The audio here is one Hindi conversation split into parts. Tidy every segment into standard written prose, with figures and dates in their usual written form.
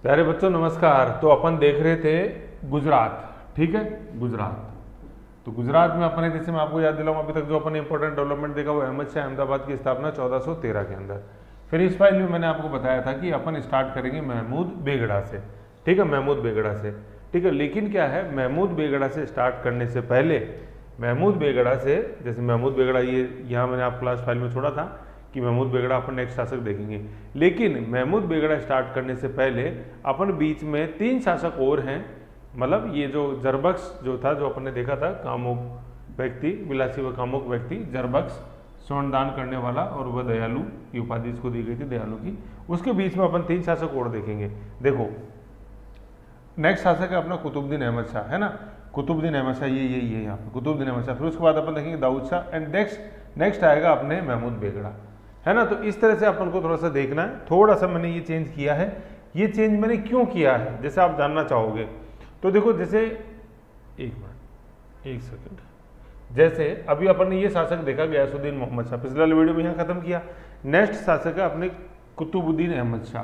प्यारे बच्चों नमस्कार। तो अपन देख रहे थे गुजरात, ठीक है, गुजरात। तो गुजरात में अपने, जैसे मैं आपको याद दिलाऊं, अभी तक जो अपन इंपॉर्टेंट डेवलपमेंट देखा वो अहमद शाह अहमदाबाद की स्थापना 1413 के अंदर। फिर इस फाइल में मैंने आपको बताया था कि अपन स्टार्ट करेंगे महमूद बेगड़ा से, ठीक है, महमूद बेगड़ा से, ठीक है। लेकिन क्या है, महमूद बेगड़ा से स्टार्ट करने से पहले, महमूद बेगड़ा से, जैसे महमूद बेगड़ा ये यहाँ मैंने आप क्लास फाइल में छोड़ा था कि महमूद बेगड़ा अपन नेक्स्ट शासक देखेंगे। लेकिन महमूद बेगड़ा स्टार्ट करने से पहले अपन बीच में 3 शासक और हैं, मतलब ये जो जरबख्श जो था, जो अपन ने देखा था, कामुक व्यक्ति, विलासी व कामुक व्यक्ति, जरबख्श, स्वर्ण दान करने वाला, और वह दयालु, ये उपाधि इसको दी गई थी दयालु की। उसके बीच में अपन 3 शासक और देखेंगे। देखो नेक्स्ट शासक है अपना कुतुबुद्दीन अहमद शाह, है ना, कुतुबुद्दीन अहमद शाह, ये यहाँ पे कुतुबुद्दीन अहमद शाह। फिर उसके बाद अपन देखेंगे दाऊद शाह, एंड नेक्स्ट आएगा अपने महमूद बेगड़ा, है ना। तो इस तरह से अपन को थोड़ा सा देखना है। थोड़ा सा मैंने ये चेंज किया है। ये चेंज मैंने क्यों किया है, जैसे आप जानना चाहोगे। तो देखो, जैसे एक मिनट, एक सेकंड, जैसे अभी अपन ने ये शासक देखा गयासुद्दीन मोहम्मद शाह, पिछले वाले वीडियो में यहाँ खत्म किया। नेक्स्ट शासक है अपने कुतुबुद्दीन अहमद शाह,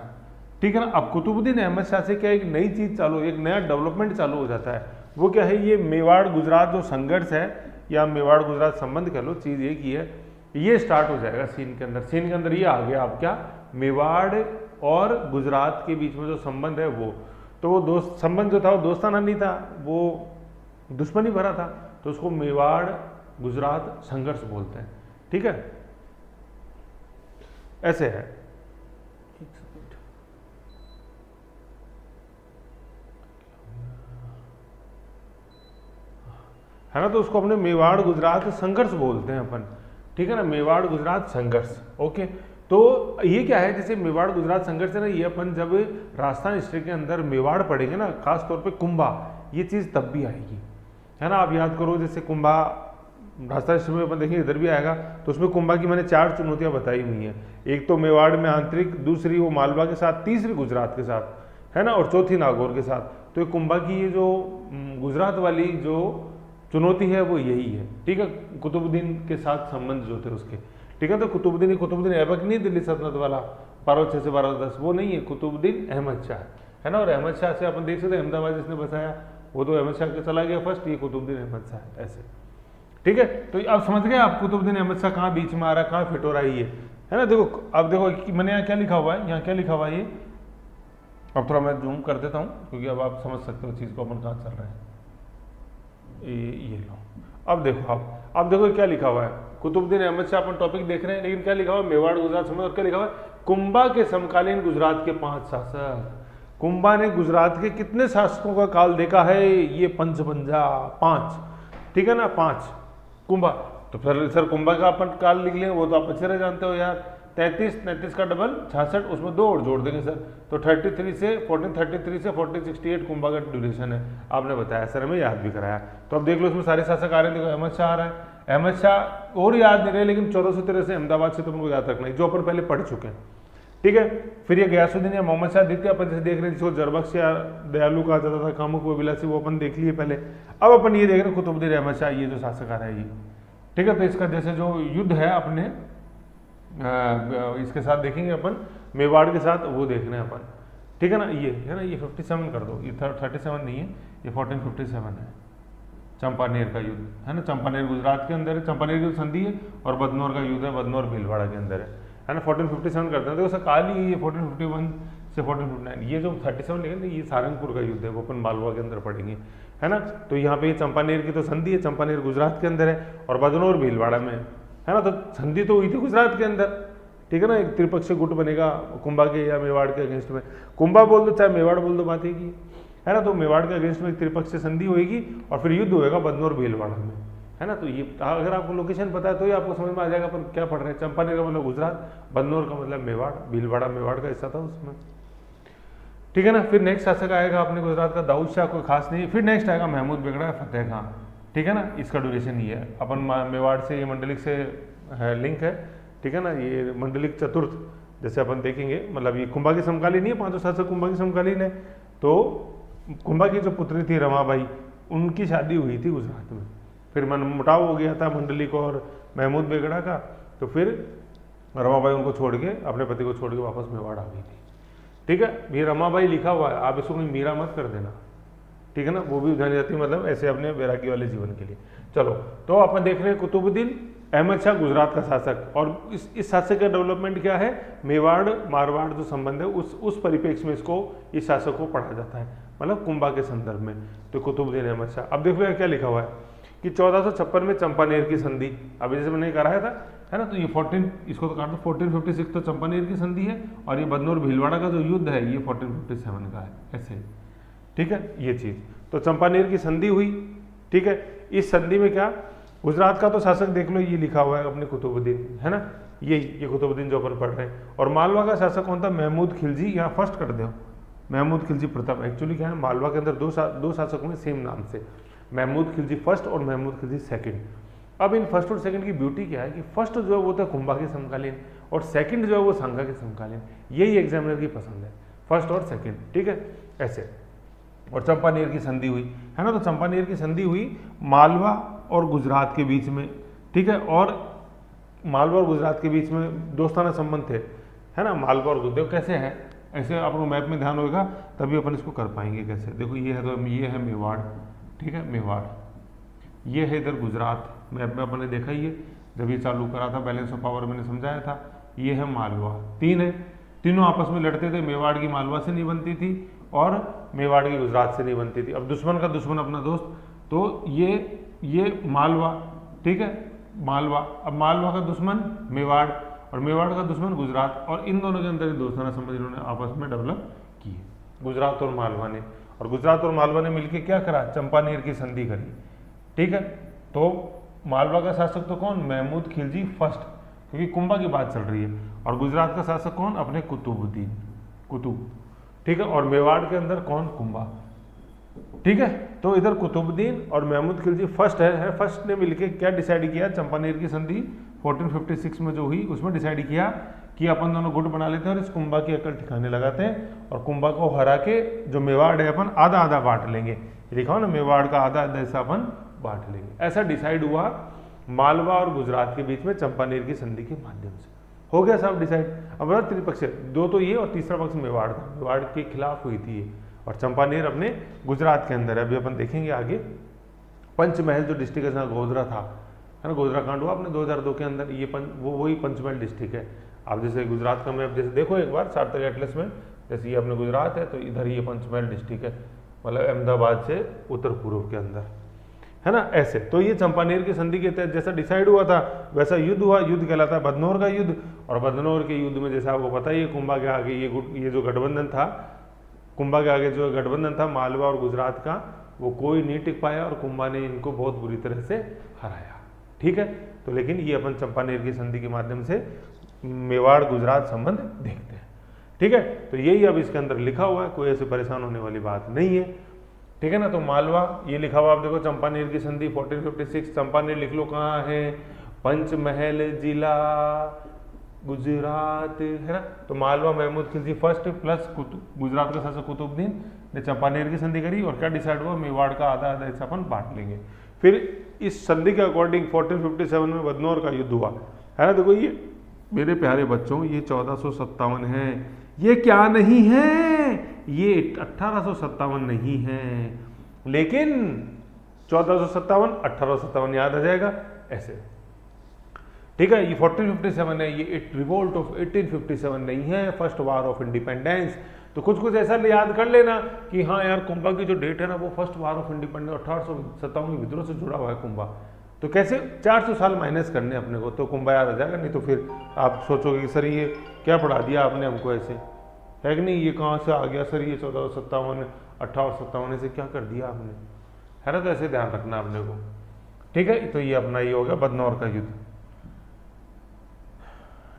ठीक है ना। अब कुतुबुद्दीन अहमद शाह से क्या एक नई चीज चालू, एक नया डेवलपमेंट चालू हो जाता है। वो क्या है, ये मेवाड़ गुजरात जो संघर्ष है, या मेवाड़ गुजरात संबंध कह लो, चीज एक ही है, ये स्टार्ट हो जाएगा सीन के अंदर। सीन के अंदर ये आ गया आप क्या, मेवाड़ और गुजरात के बीच में जो संबंध है वो, तो वो दोस्त संबंध जो था वो दोस्ताना नहीं था, वो दुश्मनी भरा था, तो उसको मेवाड़ गुजरात संघर्ष बोलते हैं, ठीक है, ऐसे है। है ना, तो उसको अपने मेवाड़ गुजरात संघर्ष बोलते हैं अपन, ठीक है ना, मेवाड़ गुजरात संघर्ष। ओके, तो ये क्या है, जैसे मेवाड़ गुजरात संघर्ष है ना, ये अपन जब राजस्थान हिस्ट्री के अंदर मेवाड़ पढ़ेंगे ना, खास तौर पे कुंभा, ये चीज़ तब भी आएगी, है ना। आप याद करो, जैसे कुंभा राजस्थान हिस्ट्री में अपन देखेंगे, इधर भी आएगा, तो उसमें कुंभा की मैंने 4 चुनौतियां बताई हुई हैं। एक तो मेवाड़ में आंतरिक, दूसरी वो मालवा के साथ, तीसरी गुजरात के साथ, है ना, और चौथी नागौर के साथ। तो ये कुंभा की ये जो गुजरात वाली जो चुनौती है वो यही है, ठीक है, कुतुबुद्दीन के साथ संबंध जो थे उसके, ठीक है। तो कुतुबुद्दीन ऐबक नहीं, दिल्ली सल्तनत वाला 1206 से 1210, वो नहीं है, कुतुबुद्दीन अहमद शाह, है ना। और अहमद शाह से अपन देख सकते हैं, अहमदाबाद जिसने बसाया वो तो अहमद शाह के चला गया फर्स्ट, ये कुतुबुद्दीन अहमद शाह, ऐसे, ठीक है। तो अब समझ गए आप कुतुबुद्दीन अहमद शाह कहाँ बीच में आ रहा है, कहाँ फिट हो रहा है ये, है ना। देखो अब देखो मैंने यहाँ क्या लिखा हुआ है, यहाँ क्या लिखा हुआ है ये, अब थोड़ा मैं जूम कर देता हूँ क्योंकि अब आप समझ सकते हो चीज़ को अपन कहाँ चल रहा है। ये लो, अब देखो, अब देखो क्या लिखा हुआ है, कुतुबुद्दीन अहमद शाह अपन टॉपिक देख रहे हैं, लेकिन क्या लिखा हुआ है, मेवाड़ गुजरात संबंध, और क्या लिखा हुआ है, कुंभा के समकालीन गुजरात के 5 शासक। कुंभा ने गुजरात के कितने शासकों का काल देखा है, ये पंचभंजा 5, ठीक है ना, 5 कुंभा। तो फिर सर कुंभा का अपन काल लिख लें, वो तो आप अच्छे रह जानते हो यार, 33 का डबल 66, उसमें 2 और जोड़ देंगे सर, तो 1433 से 1468 कुंभा का ड्यूरेशन है, आपने बताया सर, हमें याद भी कराया। तो अब देख लो इसमें सारे शासक आ रहे हैं, देखो अहमद शाह आ रहा है, अहमद शाह और याद नहीं रहे, लेकिन 1413 से अहमदाबाद से तुमको याद रखना है, जो अपन पहले पढ़ चुके हैं, ठीक है। फिर ये गयासुद्दीन या मोहम्मद शाह द्वितीय अपन जैसे देख रहे हैं, जिसको जरबख्श या दयालु कहा जाता था, कामुक व विलासी, वो अपन देख लिए पहले। अब अपन ये देख रहे हैं कुतुबुद्दीन अहमद शाह, ये जो शासक आ रहा है ये, ठीक है। तो इसका जैसे जो युद्ध है अपने इसके साथ देखेंगे अपन, मेवाड़ के साथ, वो देखना है अपन, ठीक है ना। ये है ना, ये 57 कर दो, ये 37 नहीं है, ये 1457 है, चंपानेर का युद्ध, है ना। चंपानेर गुजरात के अंदर है, चंपानेर की संधि है, और बदनौर का युद्ध है, बदनौर भीलवाड़ा के अंदर है ना। 1457 करते हैं, देखो सर काल ही ये 1451 से 1459, ये जो 37 लिखे ना, ये सारंगपुर का युद्ध है, वो अपन मालवा के अंदर पढ़ेंगे, है ना। तो यहाँ पे ये चंपानेर की तो संधि है, चंपानेर गुजरात के अंदर है, और बदनौर भीलवाड़ा में है ना। तो संधि तो हुई थी गुजरात के अंदर, ठीक है ना, एक त्रिपक्षीय गुट बनेगा कुंभा के या मेवाड़ के अगेंस्ट में, कुंभा बोल दो चाहे मेवाड़ बोल दो, बात ही की, है ना। तो मेवाड़ के अगेंस्ट में एक त्रिपक्षीय संधि होगी, और फिर युद्ध होगा बदनौर भीलवाड़ा में, है ना। तो ये अगर आपको लोकेशन पता है तो ये आपको समझ में आ जाएगा अपन क्या पढ़ रहे हैं। चंपानेर का मतलब गुजरात, बदनौर का मतलब मेवाड़, भीलवाड़ा मेवाड़ का हिस्सा था उसमें, ठीक है ना। फिर नेक्स्ट शासक आएगा अपने गुजरात का दाऊद शाह, कोई खास नहीं। फिर नेक्स्ट आएगा महमूद बेगड़ा फतेह खां, ठीक है ना। इसका ड्यूरेशन ये है, अपन मेवाड़ से, ये मंडलिक से है, लिंक है, ठीक है ना। ये मंडलिक चतुर्थ जैसे अपन देखेंगे, मतलब ये कुंभा की समकालीन नहीं है, 5 शासक कुंभा की समकालीन है। तो कुंभा की जो पुत्री थी रमाबाई, उनकी शादी हुई थी गुजरात में, फिर मन मुटाव हो गया था मंडलिक और महमूद बेगड़ा का, तो फिर रमाबाई उनको छोड़ के, अपने पति को छोड़ के वापस मेवाड़ आ गई थी, ठीक है, ये रमाबाई लिखा हुआ है, आप इसको कहीं मीरा मत कर देना, ठीक है ना, वो भी जानी जाती है मतलब ऐसे अपने बैरागी वाले जीवन के लिए। चलो, तो अपन देख रहे हैं कुतुबुद्दीन अहमद शाह गुजरात का शासक, और इस शासक का डेवलपमेंट क्या है, मेवाड़ मारवाड़ जो संबंध है उस परिप्रेक्ष्य में इसको इस शासक को पढ़ा जाता है, मतलब कुंभा के संदर्भ में। तो कुतुबुद्दीन अहमद शाह, अब देखो क्या लिखा हुआ है कि 1456 में चंपानेर की संधि, अभी जैसे मैंने कराया था, है ना, तो ये 14, इसको तो काट दो, 1456 तो चंपानेर की संधि है, और ये बदनौर भीलवाड़ा का जो युद्ध है ये 1457 का है, ऐसे, ठीक है, ये चीज़। तो चंपानेर की संधि हुई, ठीक है, इस संधि में क्या, गुजरात का तो शासक देख लो, ये लिखा हुआ है अपने कुतुबुद्दीन, है ना, ये कुतुबुद्दीन जो अपन पढ़ रहे हैं। और मालवा का शासक कौन था, महमूद खिलजी, यहाँ फर्स्ट कर दो, महमूद खिलजी प्रथम। एक्चुअली क्या है, मालवा के अंदर दो शासक हुए सेम नाम से, महमूद खिलजी फर्स्ट और महमूद खिलजी सेकंड। अब इन फर्स्ट और सेकंड की ब्यूटी क्या है कि फर्स्ट जो है वो था कुंभा के समकालीन, और सेकंड जो है वो सांगा के समकालीन, यही एग्जामिनर की पसंद है, फर्स्ट और सेकंड, ठीक है, ऐसे। और चंपानेर की संधि हुई, है ना, तो चंपानेर की संधि हुई मालवा और गुजरात के बीच में, ठीक है, और मालवा और गुजरात के बीच में दोस्ताना संबंध थे, है ना, मालवा और गुजरात कैसे है, ऐसे आपको मैप में ध्यान होगा तभी अपन इसको कर पाएंगे कैसे। देखो ये है, तो ये है मेवाड़, ठीक है, मेवाड़, ये है इधर गुजरात, मैप में अपन ने देखा ही है जब ये चालू करा था, बैलेंस ऑफ पावर मैंने समझाया था। ये है मालवा, तीन है, तीनों आपस में लड़ते थे, मेवाड़ की मालवा से नहीं बनती थी और मेवाड़ की गुजरात से नहीं बनती थी। अब दुश्मन का दुश्मन अपना दोस्त, तो ये मालवा, ठीक है, मालवा, अब मालवा का दुश्मन मेवाड़ और मेवाड़ का दुश्मन गुजरात, और इन दोनों के अंदर दोस्ताना संबंध इन्होंने आपस में डेवलप किए, गुजरात और मालवा ने। और गुजरात और मालवा ने मिलकर क्या करा, चंपानेर की संधि करी, ठीक है। तो मालवा का शासक तो कौन, महमूद खिलजी फर्स्ट, क्योंकि कुंभा की बात चल रही है, और गुजरात का शासक कौन, अपने कुतुबुद्दीन, कुतुब, ठीक है, और मेवाड़ के अंदर कौन, कुंभा, ठीक है। तो इधर कुतुबुद्दीन और महमूद खिलजी फर्स्ट है, फर्स्ट ने मिलके क्या डिसाइड किया, चंपानेर की संधि 1456 में जो हुई उसमें डिसाइड किया कि अपन दोनों गुट बना लेते हैं और इस कुंभा की अकल ठिकाने लगाते हैं, और कुंभा को हरा के जो मेवाड़ है अपन आधा आधा बांट लेंगे, लिखा ना, मेवाड़ का आधा आधा हिस्सा अपन बांट लेंगे, ऐसा डिसाइड हुआ मालवा और गुजरात के बीच में चंपानेर की संधि के माध्यम से। हो गया साहब डिसाइड। अब त्रिपक्ष, दो तो ये और तीसरा पक्ष मेवाड़ था, मेवाड़ के खिलाफ हुई थी ये, और चंपानेर अपने गुजरात के अंदर है। अभी अपन देखेंगे आगे, पंचमहल जो डिस्ट्रिक्ट है जहाँ गोधरा था, है ना, गोधरा कांड हुआ अपने 2002 के अंदर, ये वही पंचमहल डिस्ट्रिक्ट है। आप जैसे गुजरात का मैप जैसे देखो एक बार सार्थक एटलस में, जैसे ये अपने गुजरात है तो इधर ये पंचमहल डिस्ट्रिक्ट है, मतलब अहमदाबाद से उत्तर पूर्व के अंदर, है ना, ऐसे। तो ये चंपानेर की संधि के तहत जैसा डिसाइड हुआ था वैसा युद्ध हुआ, युद्ध कहलाता है बदनौर का युद्ध। और बदनौर के युद्ध में जैसा आपको पता ही है, कुंभा के आगे ये जो गठबंधन था, कुंभा के आगे जो गठबंधन था मालवा और गुजरात का, वो कोई नहीं टिक पाया और कुंभा ने इनको बहुत बुरी तरह से हराया, ठीक है। तो लेकिन ये अपन चंपानेर की संधि के माध्यम से मेवाड़ गुजरात संबंध देखते हैं, ठीक है। तो यही अब इसके अंदर लिखा हुआ है, कोई ऐसे परेशान होने वाली बात नहीं है, ठीक है ना। तो मालवा ये लिखा हुआ आप देखो, चंपानेर की संधि 1456, चंपानेर लिख लो कहाँ है, पंचमहल जिला गुजरात, है ना। तो मालवा महमूद खिलजी फर्स्ट प्लस गुजरात का शासक कुतुबुद्दीन ने चंपानेर की संधि करी, और क्या डिसाइड हुआ, मेवाड़ का आधा आधा हिस्सा अपन बांट लेंगे। फिर इस संधि के अकॉर्डिंग 1457 में बदनौर का युद्ध हुआ, है ना। देखो ये मेरे प्यारे बच्चों, ये 1457 है, ये क्या नहीं है, ये 1857 नहीं है, लेकिन 1457 1857 याद आ जाएगा ऐसे, ठीक है। ये 1457 है, ये रिवोल्ट ऑफ 1857 नहीं है, फर्स्ट वार ऑफ इंडिपेंडेंस। तो कुछ कुछ ऐसा याद कर लेना कि हाँ यार, कुंभा की जो डेट है ना वो फर्स्ट वार ऑफ इंडिपेंडेंस 1857 के विद्रोह से जुड़ा हुआ है कुंभा। तो कैसे 400 साल माइनस करने अपने को, तो कुंभा याद आ जाएगा। नहीं तो फिर आप सोचोगे कि सर ये क्या पढ़ा दिया आपने हमको, ऐसे है कि नहीं, ये कहाँ से आ गया सर, ये 1457 1857 से क्या कर दिया आपने, है ना। तो ऐसे ध्यान रखना अपने को, ठीक है। तो ये अपना ये हो गया बदनौर का युद्ध,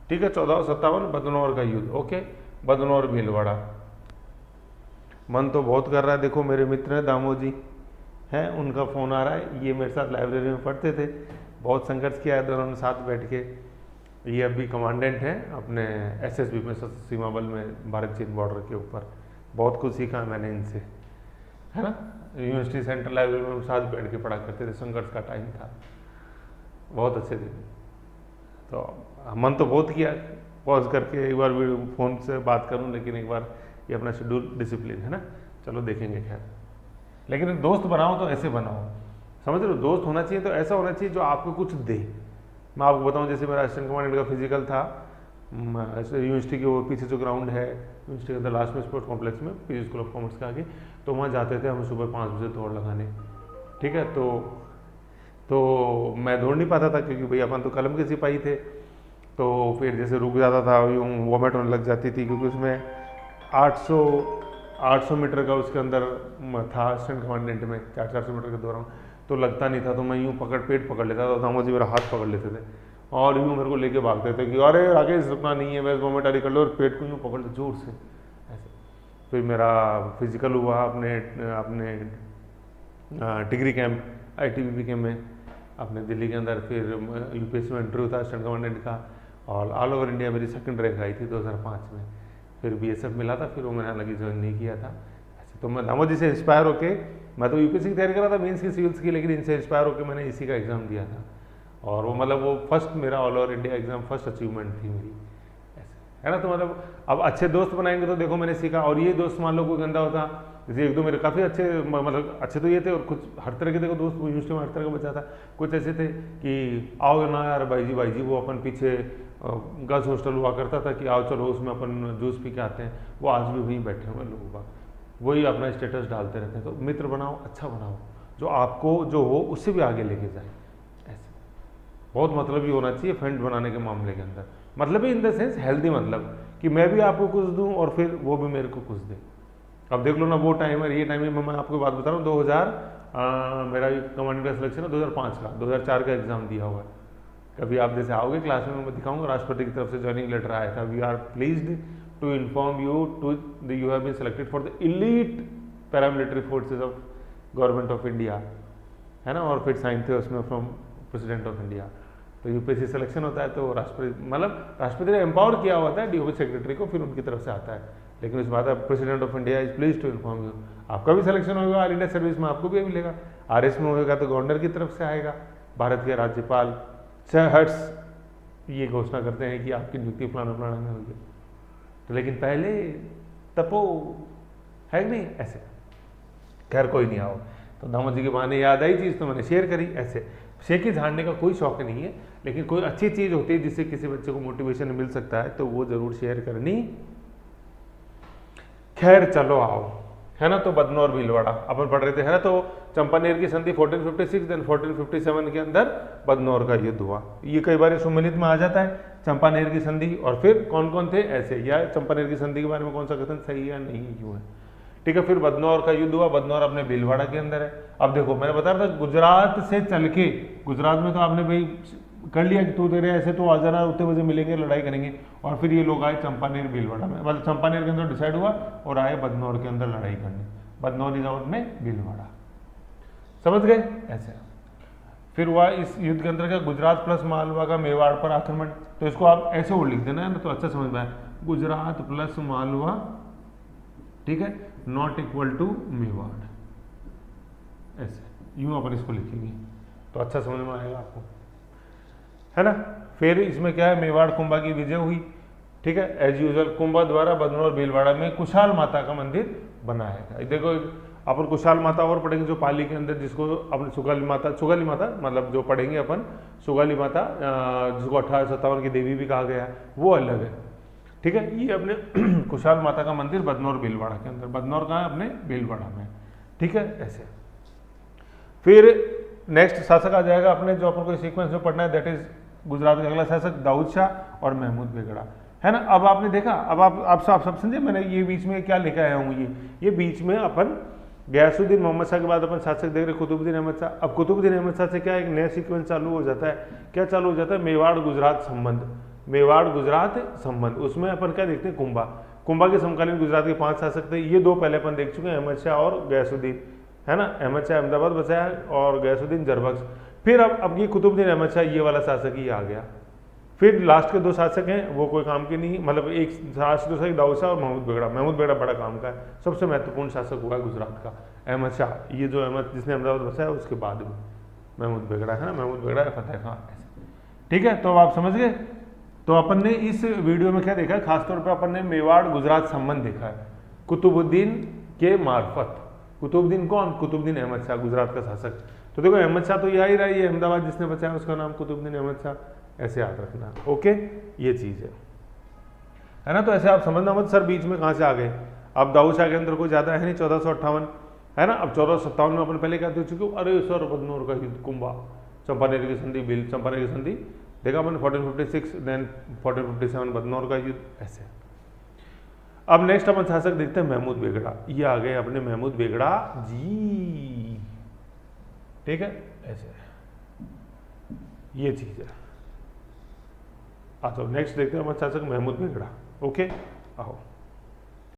ठीक है, 1457 बदनौर का युद्ध, ओके। बदनौर भीलवाड़ा, मन तो बहुत कर रहा है। देखो मेरे मित्र हैं दामो जी हैं, उनका फ़ोन आ रहा है, ये मेरे साथ लाइब्रेरी में पढ़ते थे, बहुत संघर्ष किया है दोनों साथ बैठ के। ये अभी कमांडेंट हैं अपने एसएसबी में, सशस्त्र सीमा बल में, भारत चीन बॉर्डर के ऊपर। बहुत कुछ सीखा मैंने इनसे, है ना। यूनिवर्सिटी सेंट्रल लाइब्रेरी में साथ बैठ के पढ़ा करते थे, संघर्ष का टाइम था, बहुत अच्छे दिन। तो मन तो बहुत किया, पॉज करके एक बार फ़ोन से बात करूं, लेकिन एक बार ये अपना शेड्यूल डिसिप्लिन है ना, चलो देखेंगे। खैर लेकिन दोस्त बनाओ तो ऐसे बनाओ, समझ रहे हो, दोस्त होना चाहिए तो ऐसा होना चाहिए जो आपको कुछ दे। मैं आपको बताऊं, जैसे मेरा असिस्टेंट कमांडेंट का फिजिकल था यूनिवर्सिटी के वो पीछे जो ग्राउंड है यूनिवर्सिटी के अंदर लास्ट में स्पोर्ट्स कॉम्प्लेक्स में पीजी स्कूल ऑफ कॉमर्स के आगे, तो वहाँ जाते थे हम सुबह 5 बजे दौड़ लगाने, ठीक है। तो मैं दौड़ नहीं पाता था क्योंकि भैया अपन तो कलम के सिपाही थे, तो फिर जैसे रुक जाता था यूँ वॉमिट होने लग जाती थी, क्योंकि उसमें 800 मीटर का उसके अंदर था असिस्टेंट कमांडेंट में, 400 मीटर के दौरान तो लगता नहीं था, तो मैं यूँ पेट पकड़ लेता था, दामोद जी मेरा हाथ पकड़ लेते थे और यूँ मेरे को लेके भागते थे कि अरे राकेश रुकना नहीं है, बस वॉमिट आरी कर लो, और पेट को यूँ पकड़ लो जोर से ऐसे। फिर मेरा फिजिकल हुआ अपने डिग्री कैंप ITBP के में अपने दिल्ली के अंदर, फिर UPSC में इंटरव्यू था असिस्टेंट कमांडेंट का, और ऑल ओवर इंडिया मेरी सेकंड रैंक आई थी 2005 में। फिर BSF मिला था, फिर वो मैंने हालांकि ज्वाइन नहीं किया था ऐसे। तो मैं दामोद जी से इंस्पायर होके, मैं तो UPSC की तैयारी कर रहा था मेंस की सिविल्स की, लेकिन इनसे इंस्पायर होकर मैंने इसी का एग्ज़ाम दिया था, और वो मतलब वो फर्स्ट मेरा all over India exam first achievement थी मेरी ऐसे, है ना। तो मतलब अब अच्छे दोस्त बनाएंगे तो देखो मैंने सीखा, और ये दोस्त मान लो कोई गंदा होता, जैसे एक दो मेरे काफ़ी अच्छे मतलब अच्छे तो ये थे, और कुछ हर तरह के देखो दोस्त यूनिवर्सिटी में हर तरह का बच्चा था। कुछ ऐसे थे कि आओ ना यार भाई जी वो अपन पीछे गर्ल्स हॉस्टल हुआ करता था कि आओ चलो उसमें अपन जूस पी के आते हैं, वो आज भी वहीं बैठे हुए लोगों का, वही अपना स्टेटस डालते रहते हैं। तो मित्र बनाओ, अच्छा बनाओ, जो आपको जो हो उससे भी आगे लेके जाए ऐसे। बहुत मतलब ही होना चाहिए फ्रेंड बनाने के मामले के अंदर, मतलब ही इन द सेंस हेल्दी, मतलब कि मैं भी आपको कुछ दूं और फिर वो भी मेरे को कुछ दे। अब देख लो ना वो टाइम है, ये टाइम है, मैं आपको बात बता रहा हूँ 2000 मेरा कमांडेंट का सिलेक्शन है 2005 का, 2004 का एग्जाम दिया हुआ है। कभी आप जैसे आओगे क्लास में मैं दिखाऊंगा, राष्ट्रपति की तरफ से ज्वाइनिंग लेटर आया था, we are pleased to inform you you have been selected for the elite paramilitary forces of government of India, है ना। और फिर साइन थे उसमें फ्रॉम प्रेसिडेंट ऑफ इंडिया। तो UPSC सिलेक्शन होता है तो राष्ट्रपति ने एम्पावर किया होता है DOP सेक्रेटरी को, फिर उनकी तरफ से आता है। लेकिन उस बात है president of India is please to inform you, आपका भी सिलेक्शन होगा ऑल इंडिया सर्विस में, आपको भी मिलेगा। RS में होगा तो गवर्नर की तरफ से आएगा, भारत के राज्यपाल सर हर्ष ये घोषणा करते हैं कि आपकी नियुक्ति फलाना में होगी। तो लेकिन पहले तपो है नहीं ऐसे। खैर कोई नहीं, आओ तो दामोद जी के बहाने याद आई चीज़ तो मैंने शेयर करी ऐसे। शेखी झाड़ने का कोई शौक नहीं है, लेकिन कोई अच्छी चीज़ होती है जिससे किसी बच्चे को मोटिवेशन मिल सकता है तो वो जरूर शेयर करनी। खैर चलो आओ, है ना। तो बदनौर भीलवाड़ा अपन पढ़ रहे थे, है ना। तो चंपानेर की संधि 1456 देन 1457 के अंदर बदनौर का युद्ध हुआ। ये कई बार सुमेलित में आ जाता है चंपानेर की संधि, और फिर कौन कौन थे ऐसे, या चंपानेर की संधि के बारे में कौन सा कथन सही है या नहीं है, क्यों है, ठीक है। फिर बदनौर का युद्ध हुआ, बदनौर अपने भीलवाड़ा के अंदर है। अब देखो मैंने बता रहा था गुजरात से चल के, गुजरात में तो आपने भाई कर लिया कि तू तेरे ऐसे तो आ जाना, उतने बजे मिलेंगे लड़ाई करेंगे, और फिर ये लोग आए चंपानेर भीलवाड़ा में, मतलब चंपानेर के अंदर डिसाइड हुआ और आए बदनौर के अंदर लड़ाई करने, बदनौर इज आउट में भीलवाड़ा, समझ गए ऐसे। फिर हुआ इस युद्ध के अंदर क्या, गुजरात प्लस मालवा का मेवाड़ पर आक्रमण। तो इसको आप ऐसे और लिख देना है ना तो अच्छा समझ में आए, गुजरात प्लस मालवा, ठीक है, नॉट इक्वल टू मेवाड़, ऐसे यूं अपन इसको लिखेंगे तो अच्छा समझ में आएगा आपको, है ना। फिर इसमें क्या है, मेवाड़ कुंभा की विजय हुई, ठीक है। एज यूजुअल कुंभा द्वारा बदनौर भीलवाड़ा में कुशाल माता का मंदिर बनाया गया। देखो अपन कुशाल माता और पढ़ेंगे जो पाली के अंदर, जिसको अपन सुगाली माता मतलब जो पढ़ेंगे अपन सुगाली माता, जिसको 1857 की देवी भी कहा गया है, वो अलग है, ठीक है। ये अपने कुशाल माता का मंदिर बदनौर भीलवाड़ा के अंदर, बदनौर कहाँ है, अपने भीलवाड़ा में, ठीक है ऐसे। फिर नेक्स्ट शासक आ जाएगा अपने, जो अपन को सीक्वेंस में पढ़ना है, दैट इज गुजरात का अगला शासक दाऊद शाह और महमूद बेगड़ा, है ना। अब आपने देखा, अब आप सब समझे मैंने ये बीच में क्या लिखा आया हूँ, ये बीच में अपन गयासुद्दीन मोहम्मद शाह के बाद अपन शासक देख रहे कुतुबुद्दीन अहमद शाह। अब कुतुबुद्दीन अहमद शाह से क्या एक नया सीक्वेंस चालू हो जाता है, क्या चालू हो जाता है, मेवाड़ गुजरात संबंध। उसमें अपन क्या देखते हैं, कुंभा के समकालीन गुजरात के 5 शासक थे, ये 2 पहले अपन देख चुके हैं, अहमद शाह और गयासुद्दीन, है ना। अहमद शाह अहमदाबाद बसाया और गयासुद्दीन जरबख्श। फिर अब ये कुतुबुद्दीन अहमद शाह ये वाला शासक ही आ गया। फिर लास्ट के 2 शासक हैं वो कोई काम के नहीं, मतलब एक शासक दाऊद शाह और महमूद बेगड़ा बड़ा काम का है, सबसे महत्वपूर्ण शासक हुआ है गुजरात का अहमद शाह, ये जो अहमद जिसने अहमदाबाद बसाया उसके बाद में महमूद बेगड़ा, है ना, महमूद बेगड़ा फतेह खां, ठीक है। तो आप समझ गए। तो अपन ने इस वीडियो में क्या देखा है, खासतौर पर अपन ने मेवाड़ गुजरात संबंध देखा है। कुतुबुद्दीन के मार्फत। कुतुबुद्दीन कौन? कुतुबुद्दीन अहमद शाह, गुजरात का शासक। तो देखो अहमद शाह तो ये आ ही रहा है, ये अहमदाबाद जिसने बचाया उसका नाम कुतुबुद्दीन अहमद शाह, ऐसे याद रखना। ओके, ये चीज़ है ना। तो ऐसे आप समझना मत सर बीच में कहाँ से आ गए। अब दाऊद शाह के अंदर कोई ज़्यादा है नहीं, 1458 है ना। अब 1457 में अपन पहले कहते हो चुके, अरे सर बदनौर का युद्ध, कुंभा, चंपानेर की संधि, बिल चंपानेर की संधि देखा अपन 1456, देन 1457 बदनौर का युद्ध, ऐसे। अब नेक्स्ट अपन शासक देखते हैं महमूद बेगड़ा। ये आ गए अपने महमूद बेगड़ा जी, ठीक है, ऐसे ये चीज है। तो नेक्स्ट देखते हैं अपन शासक महमूद बेगड़ा। ओके, आओ।